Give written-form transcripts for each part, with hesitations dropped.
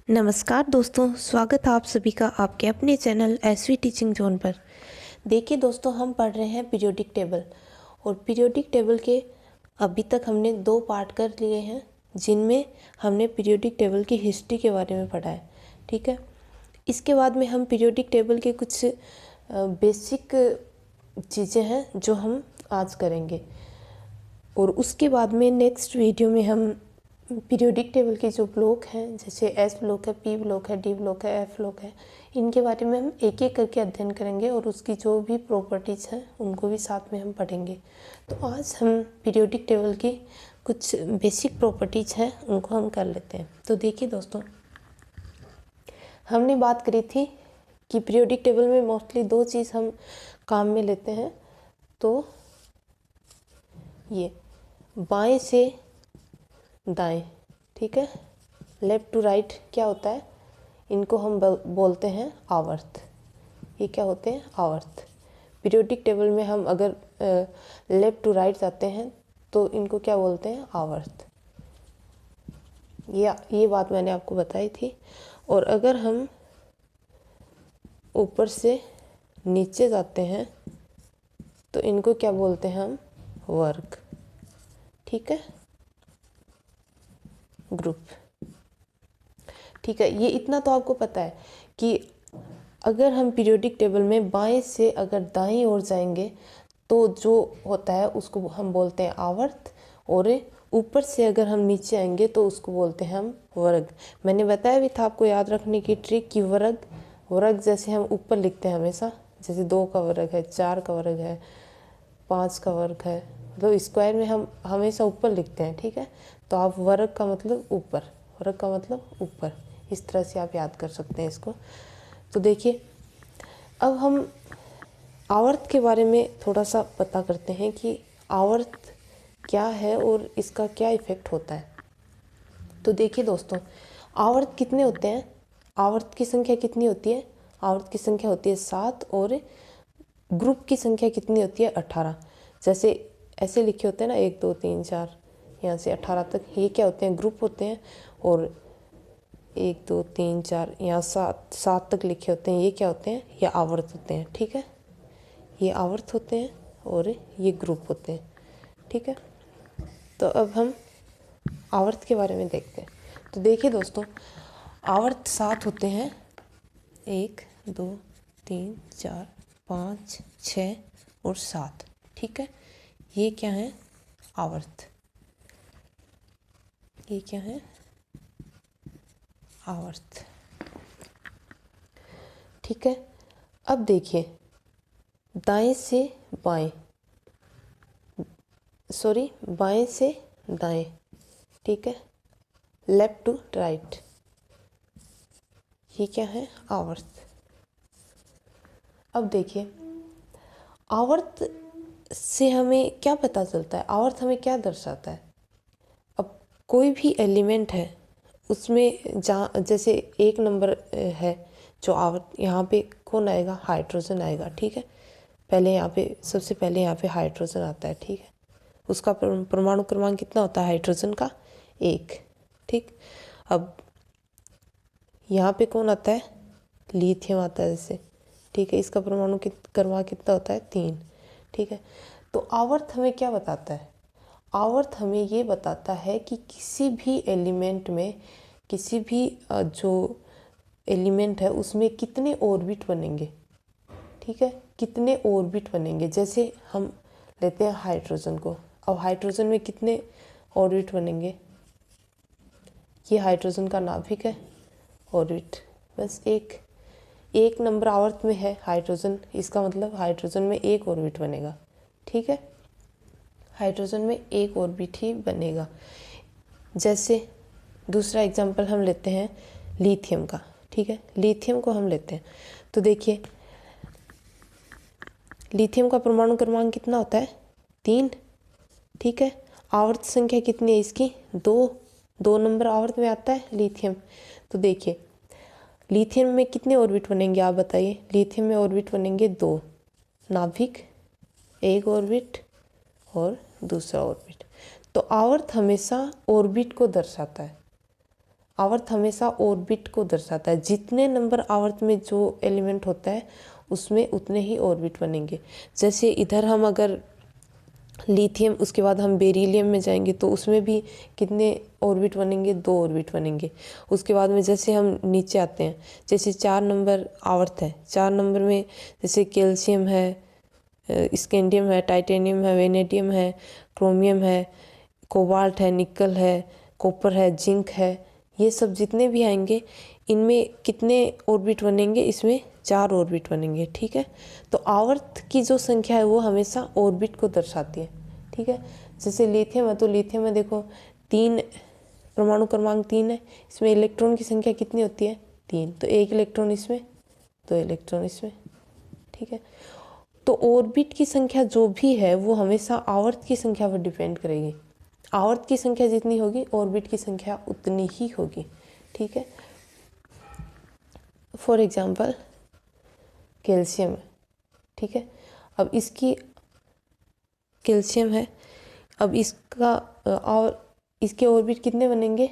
नमस्कार दोस्तों, स्वागत है आप सभी का आपके अपने चैनल एसवी टीचिंग जोन पर। देखिए दोस्तों, हम पढ़ रहे हैं पीरियोडिक टेबल और पीरियोडिक टेबल के अभी तक हमने 2 पार्ट कर लिए हैं, जिनमें हमने पीरियोडिक टेबल की हिस्ट्री के बारे में पढ़ा है। ठीक है, इसके बाद में हम पीरियोडिक टेबल के कुछ बेसिक चीज़ें हैं जो हम आज करेंगे और उसके बाद में नेक्स्ट वीडियो में हम पीरियोडिक टेबल के जो ब्लॉक हैं, जैसे एस ब्लॉक है, पी ब्लॉक है, डी ब्लॉक है, एफ ब्लॉक है, इनके बारे में हम एक एक करके अध्ययन करेंगे और उसकी जो भी प्रॉपर्टीज़ हैं उनको भी साथ में हम पढ़ेंगे। तो आज हम पीरियोडिक टेबल की कुछ बेसिक प्रॉपर्टीज़ हैं उनको हम कर लेते हैं। तो देखिए दोस्तों, हमने बात करी थी कि पीरियोडिक टेबल में मोस्टली 2 चीज़ हम काम में लेते हैं। तो ये बाएं से दाएं, ठीक है, लेफ़्ट टू राइट क्या होता है, इनको हम बोलते हैं आवर्त। ये क्या होते हैं? आवर्त। पीरियोडिक टेबल में हम अगर लेफ़्ट टू राइट जाते हैं तो इनको क्या बोलते हैं? आवर्त। ये बात मैंने आपको बताई थी। और अगर हम ऊपर से नीचे जाते हैं तो इनको क्या बोलते हैं? हम वर्ग। ठीक है, ग्रुप। ठीक है, ये इतना तो आपको पता है कि अगर हम पीरियोडिक टेबल में बाएं से अगर दाईं ओर जाएंगे तो जो होता है उसको हम बोलते हैं आवर्त, और ऊपर से अगर हम नीचे आएंगे तो उसको बोलते हैं हम वर्ग। मैंने बताया भी था आपको याद रखने की ट्रिक कि वर्ग जैसे हम ऊपर लिखते हैं हमेशा, जैसे 2 का वर्ग है, 4 का वर्ग है, 5 का वर्ग है, तो स्क्वायर में हम हमेशा ऊपर लिखते हैं। ठीक है, तो आप वर्ग का मतलब ऊपर, वर्ग का मतलब ऊपर, इस तरह से आप याद कर सकते हैं इसको। तो देखिए, अब हम आवर्त के बारे में थोड़ा सा पता करते हैं कि आवर्त क्या है और इसका क्या इफ़ेक्ट होता है। तो देखिए दोस्तों, आवर्त कितने होते हैं? आवर्त की संख्या कितनी होती है? आवर्त की संख्या होती है 7 और ग्रुप की संख्या कितनी होती है? 18। जैसे ऐसे लिखे होते हैं ना, 1 2 3 4, यहाँ से 18 तक, ये क्या होते हैं? ग्रुप होते हैं। और 1 2 3 4 यहाँ 7 तक लिखे होते हैं, ये क्या होते हैं? ये आवर्त होते हैं। ठीक है, ये आवर्त होते हैं और ये ग्रुप होते हैं। ठीक है, तो अब हम आवर्त के बारे में देखते हैं। तो देखिए दोस्तों, आवर्त 7 होते हैं, 1 2 3 4 5 6 और 7। ठीक है, ये क्या है? आवर्त। ये क्या है? आवर्त। ठीक है, अब देखिए, दाएं से बाएं, सॉरी, बाएं से दाएं, ठीक है, लेफ्ट टू राइट, ये क्या है? आवर्त। अब देखिए, आवर्त से हमें क्या पता चलता है? आवर्त हमें क्या दर्शाता है? अब कोई भी एलिमेंट है उसमें जहाँ, जैसे 1 नंबर है जो आवर्त, यहाँ पे कौन आएगा? हाइड्रोजन आएगा। ठीक है, पहले यहाँ पे, सबसे पहले यहाँ पे हाइड्रोजन आता है। ठीक है, उसका परमाणु क्रमांक कितना होता है हाइड्रोजन का? 1। ठीक, अब यहाँ पे कौन आता है? लिथियम आता है जैसे। ठीक है, इसका परमाणु क्रमांक कितना होता है? 3। ठीक है, तो आवर्त हमें क्या बताता है? आवर्त हमें ये बताता है कि किसी भी एलिमेंट में, किसी भी जो एलिमेंट है उसमें कितने ऑर्बिट बनेंगे। ठीक है, कितने ऑर्बिट बनेंगे। जैसे हम लेते हैं हाइड्रोजन को, अब हाइड्रोजन में कितने ऑर्बिट बनेंगे? ये हाइड्रोजन का नाभिक है, ऑर्बिट बस एक नंबर आवर्त में है हाइड्रोजन, इसका मतलब हाइड्रोजन में 1 ऑर्बिट बनेगा। ठीक है, हाइड्रोजन में 1 ऑर्बिट ही बनेगा। जैसे दूसरा एग्जांपल हम लेते हैं लिथियम का। ठीक है, लिथियम को हम लेते हैं, तो देखिए, लिथियम का परमाणु क्रमांक कितना होता है? 3। ठीक है, आवर्त संख्या कितनी है इसकी? 2 नंबर आवर्त में आता है लिथियम। तो देखिए, लिथियम में कितने ऑर्बिट बनेंगे आप बताइए? लिथियम में ऑर्बिट बनेंगे 2, नाभिक, 1 ऑर्बिट और दूसरा ऑर्बिट। तो आवर्त हमेशा ऑर्बिट को दर्शाता है। आवर्त हमेशा ऑर्बिट को दर्शाता है। जितने नंबर आवर्त में जो एलिमेंट होता है उसमें उतने ही ऑर्बिट बनेंगे। जैसे इधर हम अगर लिथियम, उसके बाद हम बेरिलियम में जाएंगे तो उसमें भी कितने ऑर्बिट बनेंगे, 2 ऑर्बिट बनेंगे। उसके बाद में जैसे हम नीचे आते हैं, जैसे 4 नंबर आवर्त है, 4 नंबर में जैसे कैल्शियम है, स्कैंडियम है, टाइटेनियम है, वेनेडियम है, क्रोमियम है, कोबाल्ट है, निकल है, कॉपर है, जिंक है, ये सब जितने भी आएंगे इनमें कितने ऑर्बिट बनेंगे, इसमें 4 ऑर्बिट बनेंगे। ठीक है, तो आवर्त की जो संख्या है वो हमेशा ऑर्बिट को दर्शाती है। ठीक है, जैसे लिथियम है तो लिथियम में देखो 3 परमाणु क्रमांक 3 है, इसमें इलेक्ट्रॉन की संख्या कितनी होती है, 3, तो 1 इलेक्ट्रॉन इसमें, 2 इलेक्ट्रॉन इसमें। ठीक है, तो ऑर्बिट की संख्या जो भी है वो हमेशा आवर्त की संख्या पर डिपेंड करेगी। आवर्त की संख्या जितनी होगी ऑर्बिट की संख्या उतनी ही होगी। ठीक है, फॉर एग्जाम्पल कैल्शियम है। ठीक है, अब इसकी कैल्शियम है, अब इसका और इसके ऑर्बिट कितने बनेंगे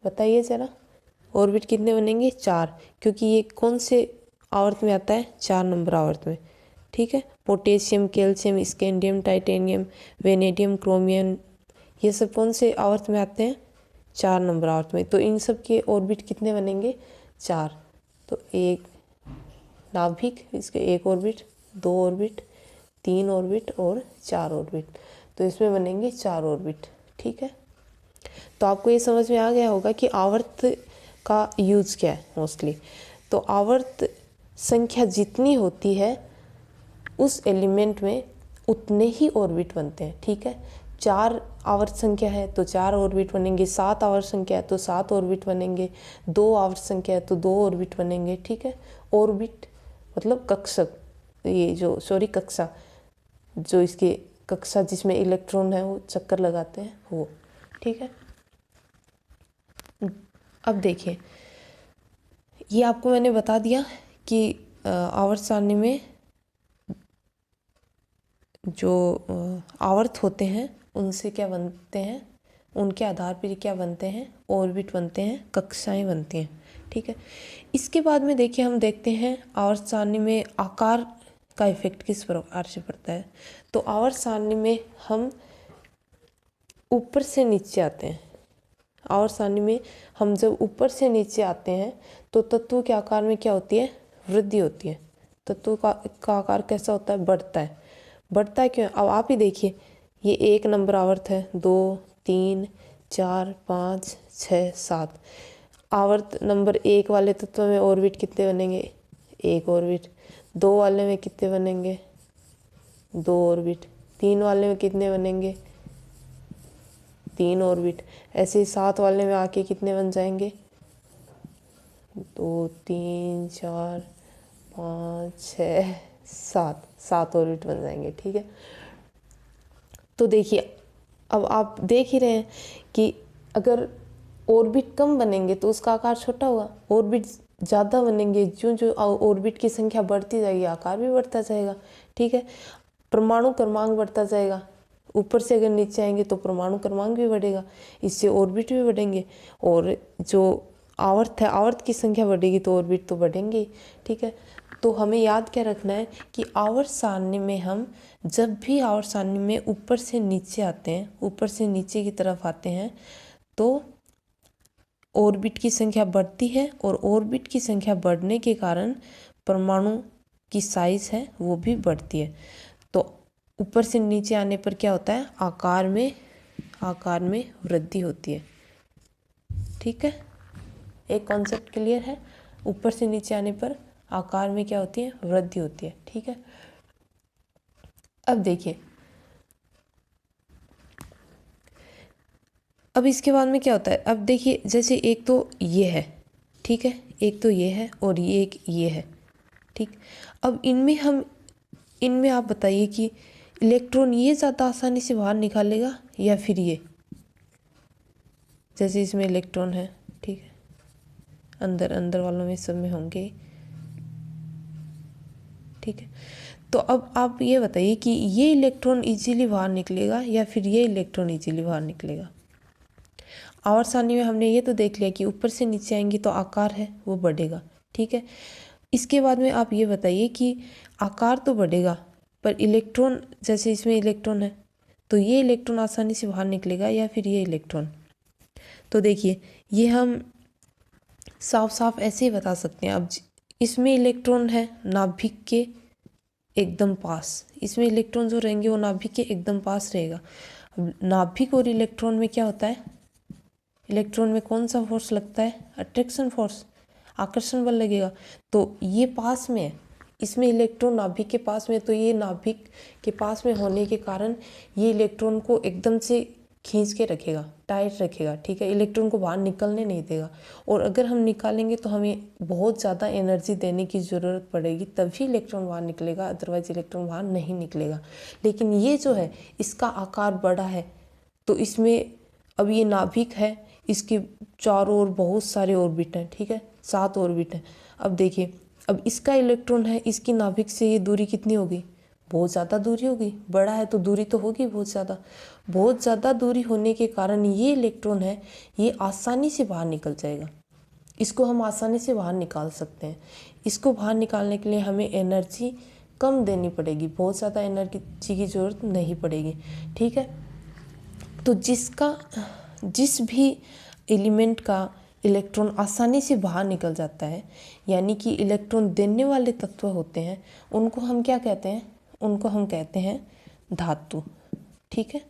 बताइए ज़रा, ऑर्बिट कितने बनेंगे, 4, क्योंकि ये कौन से आवर्त में आता है, 4 नंबर आवर्त में। ठीक है, potassium, calcium, scandium, titanium, vanadium, chromium, ये सब कौन से आवर्त में आते हैं, 4 नंबर आवर्त में। तो इन सब के ऑर्बिट कितने बनेंगे, 4। तो एक नाभिक, इसके 1 ऑर्बिट, 2 ऑर्बिट, 3 ऑर्बिट और 4 ऑर्बिट, तो इसमें बनेंगे 4 ऑर्बिट। ठीक है, तो आपको ये समझ में आ गया होगा कि आवर्त का यूज क्या है मोस्टली। तो आवर्त संख्या जितनी होती है उस एलिमेंट में उतने ही ऑर्बिट बनते हैं। ठीक है, 4 आवर्त संख्या है तो 4 ऑर्बिट बनेंगे, 7 आवर्त संख्या है तो 7 ऑर्बिट बनेंगे, 2 आवर्त संख्या है तो 2 ऑर्बिट बनेंगे। ठीक है, ऑर्बिट मतलब कक्षक, ये जो कक्षा, जो इसकी कक्षा जिसमें इलेक्ट्रॉन है वो चक्कर लगाते हैं वो। ठीक है, अब देखिए ये आपको मैंने बता दिया कि आवर्त सारणी में जो आवर्त होते हैं उनसे क्या बनते हैं, उनके आधार पर क्या बनते हैं, ऑर्बिट बनते हैं, कक्षाएं बनती हैं। ठीक है, इसके बाद में देखिए हम देखते हैं आवर्त सारणी में आकार का इफेक्ट किस प्रकार से पड़ता है। तो आवर्त सारणी में हम ऊपर से नीचे आते हैं, आवर्त सारणी में हम जब ऊपर से नीचे आते हैं तो तत्वों के आकार में क्या होती है, वृद्धि होती है। तत्वों का आकार कैसा होता है, बढ़ता है। बढ़ता है क्यों, अब आप ही देखिए, ये 1 नंबर आवर्त है, 2, 3, 4, 5, 6, 7। आवर्त नंबर 1 वाले तत्व में ऑर्बिट कितने बनेंगे, 1 ऑर्बिट। 2 वाले में कितने बनेंगे, 2 ऑर्बिट। 3 वाले में कितने बनेंगे, 3 ऑर्बिट। ऐसे ही 7 वाले में आके कितने बन जाएंगे, 2, 3, 4, 5, 6, 7 ऑर्बिट बन जाएंगे। ठीक है, तो देखिए अब आप देख ही रहे हैं कि अगर ऑर्बिट कम बनेंगे तो उसका आकार छोटा होगा, ऑर्बिट ज़्यादा बनेंगे, जो जो ऑर्बिट की संख्या बढ़ती जाएगी आकार भी बढ़ता जाएगा। ठीक है, परमाणु क्रमांक बढ़ता जाएगा, ऊपर से अगर नीचे आएंगे तो परमाणु क्रमांक भी बढ़ेगा, इससे ऑर्बिट भी बढ़ेंगे, और जो आवर्त है, आवर्त की संख्या बढ़ेगी तो ऑर्बिट तो बढ़ेंगे। ठीक है, तो हमें याद क्या रखना है कि आवर्त सारणी में हम जब भी आवर्त सारणी में ऊपर से नीचे आते हैं, ऊपर से नीचे की तरफ आते हैं तो ऑर्बिट की संख्या बढ़ती है, और ऑर्बिट की संख्या बढ़ने के कारण परमाणु की साइज है वो भी बढ़ती है। तो ऊपर से नीचे आने पर क्या होता है, आकार में वृद्धि होती है। ठीक है, एक कॉन्सेप्ट क्लियर है, ऊपर से नीचे आने पर आकार में क्या होती है, वृद्धि होती है। ठीक है, अब देखिए, अब इसके बाद में क्या होता है, अब देखिए जैसे एक तो ये है, ठीक है, एक तो ये है और ये एक ये है। ठीक, अब इनमें आप बताइए कि इलेक्ट्रॉन ये ज़्यादा आसानी से बाहर निकालेगा या फिर ये, जैसे इसमें इलेक्ट्रॉन है, ठीक है, अंदर वालों में सब में होंगे। ठीक है, तो अब आप ये बताइए कि ये इलेक्ट्रॉन इजीली बाहर निकलेगा या फिर ये इलेक्ट्रॉन इजीली बाहर निकलेगा। आवर्त सारणी में हमने ये तो देख लिया कि ऊपर से नीचे आएंगे तो आकार है वो बढ़ेगा, ठीक है। इसके बाद में आप ये बताइए कि आकार तो बढ़ेगा पर इलेक्ट्रॉन, जैसे इसमें इलेक्ट्रॉन है तो ये इलेक्ट्रॉन आसानी से बाहर निकलेगा या फिर ये इलेक्ट्रॉन। तो देखिए ये हम साफ साफ ऐसे ही बता सकते हैं। अब इसमें इलेक्ट्रॉन है नाभिक के एकदम पास, इसमें इलेक्ट्रॉन जो रहेंगे वो नाभिक के एकदम पास रहेगा। अब नाभिक और इलेक्ट्रॉन में क्या होता है, इलेक्ट्रॉन में कौन सा फोर्स लगता है, अट्रैक्शन फोर्स, आकर्षण बल लगेगा। तो ये पास में है, इसमें इलेक्ट्रॉन नाभिक के पास में, तो ये नाभिक के पास में होने के कारण ये इलेक्ट्रॉन को एकदम से खींच के रखेगा, टाइट रखेगा, ठीक है, इलेक्ट्रॉन को बाहर निकलने नहीं देगा। और अगर हम निकालेंगे तो हमें बहुत ज़्यादा एनर्जी देने की ज़रूरत पड़ेगी तभी इलेक्ट्रॉन बाहर निकलेगा, अदरवाइज इलेक्ट्रॉन बाहर नहीं निकलेगा। लेकिन ये जो है इसका आकार बड़ा है, तो इसमें अब ये नाभिक है, इसके चारों ओर बहुत सारे ऑर्बिट हैं, ठीक है, 7 ऑर्बिट हैं। अब देखिए अब इसका इलेक्ट्रॉन है, इसकी नाभिक से ये दूरी कितनी होगी, बहुत ज़्यादा दूरी होगी, बड़ा है तो दूरी तो होगी बहुत ज़्यादा दूरी होने के कारण ये इलेक्ट्रॉन है ये आसानी से बाहर निकल जाएगा। इसको हम आसानी से बाहर निकाल सकते हैं। इसको बाहर निकालने के लिए हमें एनर्जी कम देनी पड़ेगी, बहुत ज़्यादा एनर्जी की ज़रूरत नहीं पड़ेगी, ठीक है। तो जिस भी एलिमेंट का इलेक्ट्रॉन आसानी से बाहर निकल जाता है, यानी कि इलेक्ट्रॉन देने वाले तत्व होते हैं, उनको हम क्या कहते हैं, उनको हम कहते हैं धातु, ठीक है,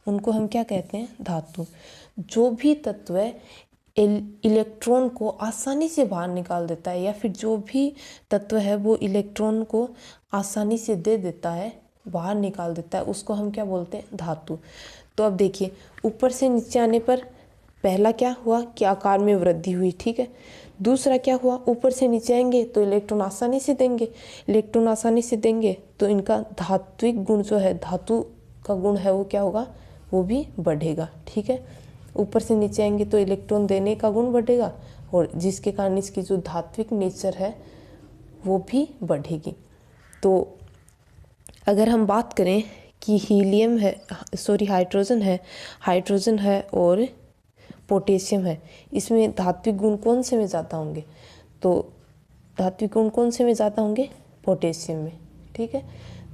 उनको हम क्या कहते हैं, धातु। जो भी तत्व है इलेक्ट्रॉन को आसानी से बाहर निकाल देता है, या फिर जो भी तत्व है वो इलेक्ट्रॉन को आसानी से दे देता है, बाहर निकाल देता है, उसको हम क्या बोलते हैं, धातु। तो अब देखिए ऊपर से नीचे आने पर पहला क्या हुआ कि आकार में वृद्धि हुई, ठीक है। दूसरा क्या हुआ, ऊपर से नीचे आएंगे तो इलेक्ट्रॉन आसानी से देंगे, इलेक्ट्रॉन आसानी से देंगे तो इनका धात्विक गुण जो है, धातु का गुण है वो क्या होगा, वो भी बढ़ेगा, ठीक है। ऊपर से नीचे आएंगे तो इलेक्ट्रॉन देने का गुण बढ़ेगा और जिसके कारण इसकी जो धात्विक नेचर है वो भी बढ़ेगी। तो अगर हम बात करें कि हीलियम है, हाइड्रोजन है और पोटेशियम है, इसमें धात्विक गुण कौन से में ज़्यादा होंगे, तो धात्विक गुण कौन से में ज़्यादा होंगे, पोटेशियम में, ठीक है।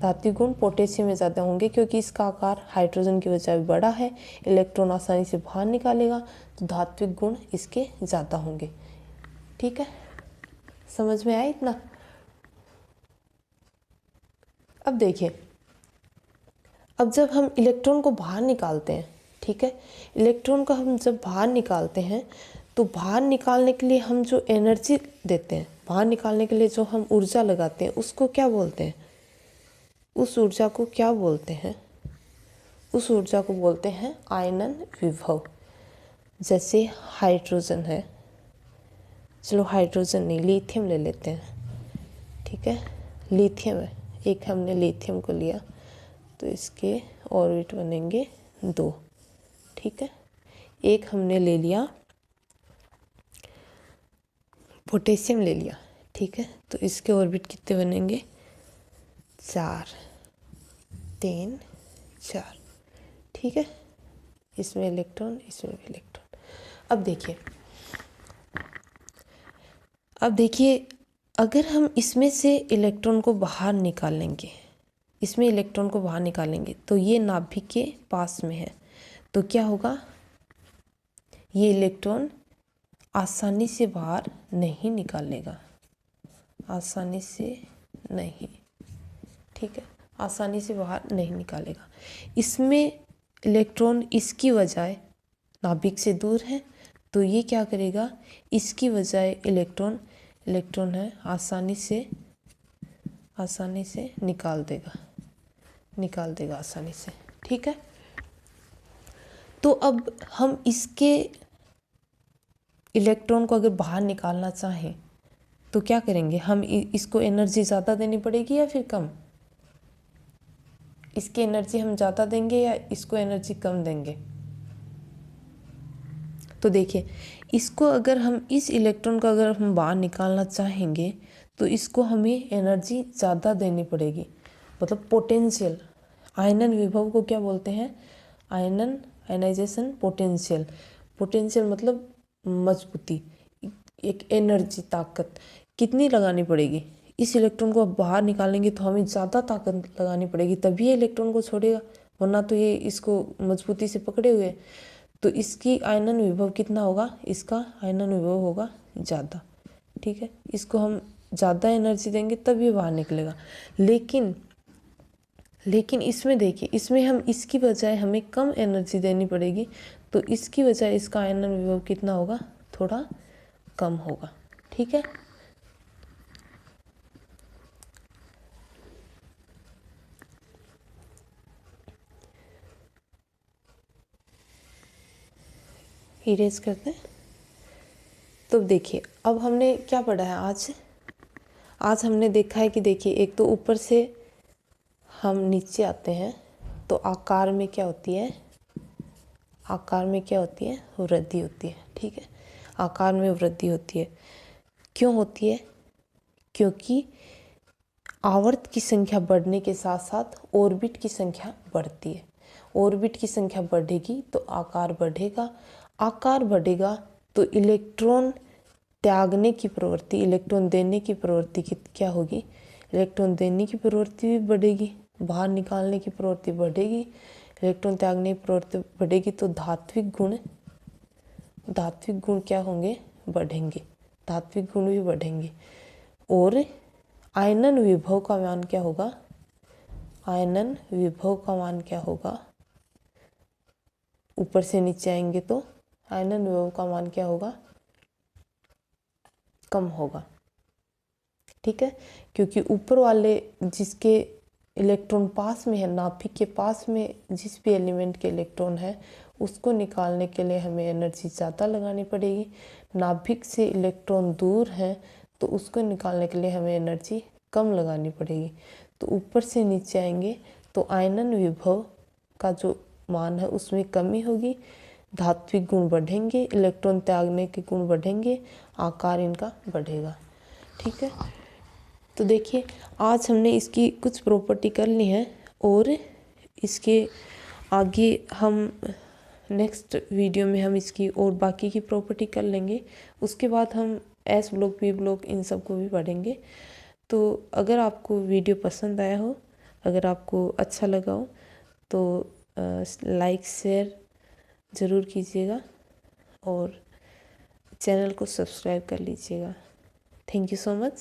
धात्विक गुण पोटेशियम में ज़्यादा होंगे क्योंकि इसका आकार हाइड्रोजन की वजह से बड़ा है, इलेक्ट्रॉन आसानी से बाहर निकालेगा, तो धात्विक गुण इसके ज़्यादा होंगे, ठीक है। समझ में आया इतना। अब देखिए अब जब हम इलेक्ट्रॉन को बाहर निकालते हैं, ठीक है, इलेक्ट्रॉन को हम जब बाहर निकालते हैं तो बाहर निकालने के लिए हम जो एनर्जी देते हैं, बाहर निकालने के लिए जो हम ऊर्जा लगाते हैं उसको क्या बोलते हैं, उस ऊर्जा को क्या बोलते हैं, उस ऊर्जा को बोलते हैं आयनन विभव। जैसे हाइड्रोजन है, चलो हाइड्रोजन नहीं लिथियम ले लेते हैं, ठीक है, लिथियम है, एक हमने लिथियम को लिया तो इसके ऑर्बिट बनेंगे 2, ठीक है। एक हमने ले लिया पोटेशियम ले लिया, ठीक है, तो इसके ऑर्बिट कितने बनेंगे, 4, 3, 4, ठीक है। इसमें इलेक्ट्रॉन, इसमें भी इलेक्ट्रॉन। अब देखिए अगर हम इसमें से इलेक्ट्रॉन को बाहर निकालेंगे, इसमें इलेक्ट्रॉन को बाहर निकालेंगे तो ये नाभिक के पास में है, तो क्या होगा, ये इलेक्ट्रॉन आसानी से बाहर नहीं निकालेगा, आसानी से नहीं, ठीक है, आसानी से बाहर नहीं निकालेगा। इसमें इलेक्ट्रॉन इसकी बजाय नाभिक से दूर है तो ये क्या करेगा, इसकी बजाय इलेक्ट्रॉन है आसानी से निकाल देगा आसानी से, ठीक है। तो अब हम इसके इलेक्ट्रॉन को अगर बाहर निकालना चाहें तो क्या करेंगे, हम इसको एनर्जी ज़्यादा देनी पड़ेगी या फिर कम, इसकी एनर्जी हम ज़्यादा देंगे या इसको एनर्जी कम देंगे। तो देखिए इसको अगर हम इस इलेक्ट्रॉन को अगर हम बाहर निकालना चाहेंगे तो इसको हमें एनर्जी ज़्यादा देनी पड़ेगी, मतलब पोटेंशियल। आयनन विभव को क्या बोलते हैं, आयनाइजेशन पोटेंशियल। पोटेंशियल मतलब मजबूती, एक एनर्जी, ताकत कितनी लगानी पड़ेगी। इस इलेक्ट्रॉन को बाहर निकालेंगे तो हमें ज़्यादा ताकत लगानी पड़ेगी, तभी ये इलेक्ट्रॉन को छोड़ेगा, वरना तो ये इसको मजबूती से पकड़े हुए। तो इसकी आयनन विभव कितना होगा, इसका आयनन विभव होगा ज़्यादा। ठीक है, इसको हम ज़्यादा एनर्जी देंगे तब ये बाहर निकलेगा। लेकिन इसमें देखिए, इसमें हम इसकी बजाय हमें कम एनर्जी देनी पड़ेगी, तो इसकी बजाय इसका आयनन विभव कितना होगा, थोड़ा कम होगा। ठीक है, इरेज करते हैं। तो देखिए अब हमने क्या पढ़ा है आज हमने देखा है कि देखिए, एक तो ऊपर से हम नीचे आते हैं तो आकार में क्या होती है, वृद्धि होती है। ठीक है, आकार में वृद्धि होती है। क्यों होती है, क्योंकि आवर्त की संख्या बढ़ने के साथ साथ ऑर्बिट की संख्या बढ़ती है। ऑर्बिट की संख्या बढ़ेगी तो आकार बढ़ेगा, आकार बढ़ेगा तो इलेक्ट्रॉन त्यागने की प्रवृत्ति, इलेक्ट्रॉन देने की प्रवृत्ति क्या होगी, इलेक्ट्रॉन देने की प्रवृत्ति भी बढ़ेगी, बाहर निकालने की प्रवृत्ति बढ़ेगी, इलेक्ट्रॉन त्यागने की प्रवृत्ति बढ़ेगी, तो धात्विक गुण क्या होंगे, बढ़ेंगे, धात्विक गुण भी बढ़ेंगे। और आयनन विभव का मान क्या होगा, आयनन विभव का मान क्या होगा, ऊपर से नीचे आएंगे तो आयनन विभव का मान क्या होगा, कम होगा। ठीक है, क्योंकि ऊपर वाले जिसके इलेक्ट्रॉन पास में है, नाभिक के पास में जिस भी एलिमेंट के इलेक्ट्रॉन है, उसको निकालने के लिए हमें एनर्जी ज़्यादा लगानी पड़ेगी। नाभिक से इलेक्ट्रॉन दूर है तो उसको निकालने के लिए हमें एनर्जी कम लगानी पड़ेगी। तो ऊपर से नीचे आएंगे तो आयनन विभव का जो मान है उसमें कमी होगी, धात्विक गुण बढ़ेंगे, इलेक्ट्रॉन त्यागने के गुण बढ़ेंगे, आकार इनका बढ़ेगा। ठीक है, तो देखिए आज हमने इसकी कुछ प्रॉपर्टी कर ली है, और इसके आगे हम नेक्स्ट वीडियो में हम इसकी और बाकी की प्रॉपर्टी कर लेंगे। उसके बाद हम एस ब्लॉक, पी ब्लॉक, इन सब को भी पढ़ेंगे। तो अगर आपको वीडियो पसंद आया हो, अगर आपको अच्छा लगा हो तो लाइक शेयर ज़रूर कीजिएगा और चैनल को सब्सक्राइब कर लीजिएगा। Thank you so much.